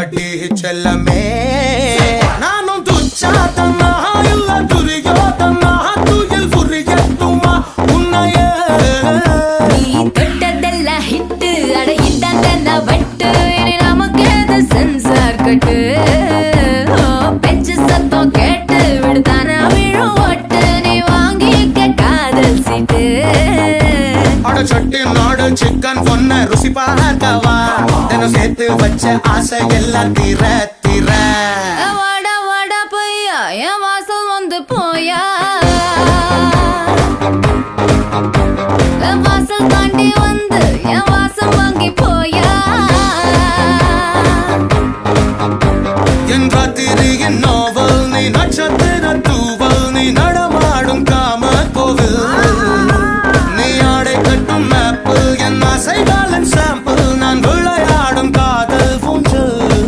தடி செல்லமே நானும் துச்சாதனா இல்ல துரியோதனா துயில் புரியட்டுமா உன்னைய நீ தொட்டதெல்லாம் ஹிட்டு அட இதாண்டா வட்டு இனி நமக்கு எது சென்சார் கட்டு பெஞ்சு சத்தம் கேட்டு விடுதானா விழும் ஓட்டு நீ வாங்கிக்க காதல் சீட்டு அட சட்டி நாடு சிக்கன் பொண்ண ருசி பார்க்கவா தினம் சேர்த்து வச்ச ஆசை எல்லாம் தீர தீர